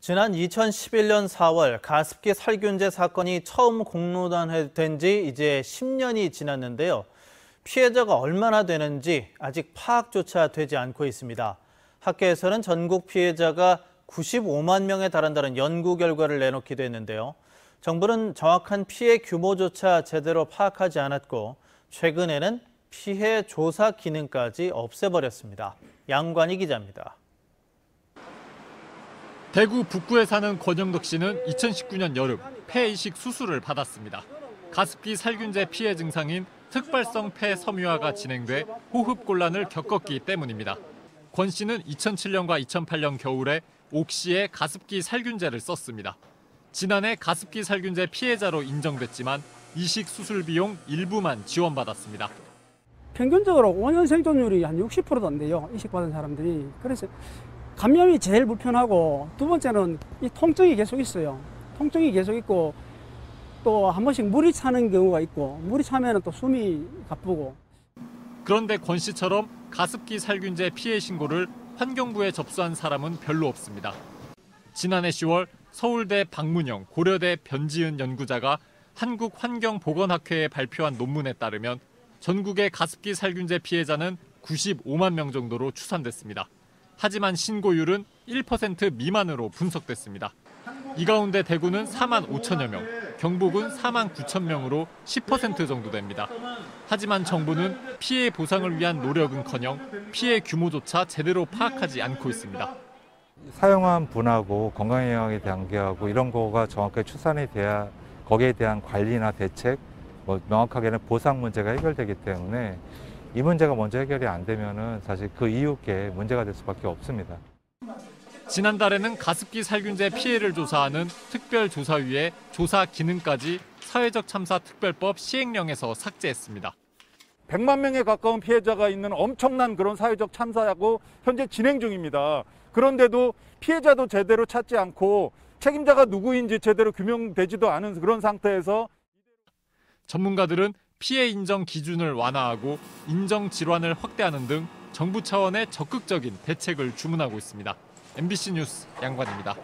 지난 2011년 4월 가습기 살균제 사건이 처음 공론화된 지 이제 10년이 지났는데요. 피해자가 얼마나 되는지 아직 파악조차 되지 않고 있습니다. 학계에서는 전국 피해자가 95만 명에 달한다는 연구 결과를 내놓기도 했는데요. 정부는 정확한 피해 규모조차 제대로 파악하지 않았고 최근에는 피해 조사 기능까지 없애버렸습니다. 양관희 기자입니다. 대구 북구에 사는 권영덕 씨는 2019년 여름 폐이식 수술을 받았습니다. 가습기 살균제 피해 증상인 특발성 폐 섬유화가 진행돼 호흡곤란을 겪었기 때문입니다. 권 씨는 2007년과 2008년 겨울에 옥시에 가습기 살균제를 썼습니다. 지난해 가습기 살균제 피해자로 인정됐지만 이식 수술 비용 일부만 지원받았습니다. 평균적으로 5년 생존율이 한 60%도 안 돼요. 이식받은 사람들이. 그래서 감염이 제일 불편하고 두 번째는 이 통증이 계속 있어요. 통증이 계속 있고 또 한 번씩 물이 차는 경우가 있고 물이 차면 또 숨이 가쁘고. 그런데 권 씨처럼 가습기 살균제 피해 신고를 환경부에 접수한 사람은 별로 없습니다. 지난해 10월 서울대 박문영, 고려대 변지은 연구자가 한국환경보건학회에 발표한 논문에 따르면 전국의 가습기 살균제 피해자는 95만 명 정도로 추산됐습니다. 하지만 신고율은 1% 미만으로 분석됐습니다. 이 가운데 대구는 4만 5천여 명, 경북은 4만 9천 명으로 10% 정도 됩니다. 하지만 정부는 피해 보상을 위한 노력은커녕 피해 규모조차 제대로 파악하지 않고 있습니다. 사용한 분하고 건강에 영향에 대한 계하고 이런 거가 정확하게 추산이 돼야 거기에 대한 관리나 대책, 명확하게는 보상 문제가 해결되기 때문에 이 문제가 먼저 해결이 안 되면은 사실 그 이후에 문제가 될 수밖에 없습니다. 지난달에는 가습기 살균제 피해를 조사하는 특별조사위의 조사 기능까지 사회적 참사 특별법 시행령에서 삭제했습니다. 100만 명에 가까운 피해자가 있는 엄청난 그런 사회적 참사하고 현재 진행 중입니다. 그런데도 피해자도 제대로 찾지 않고 책임자가 누구인지 제대로 규명되지도 않은 그런 상태에서 전문가들은 피해 인정 기준을 완화하고 인정 질환을 확대하는 등 정부 차원의 적극적인 대책을 주문하고 있습니다. MBC 뉴스 양관입니다.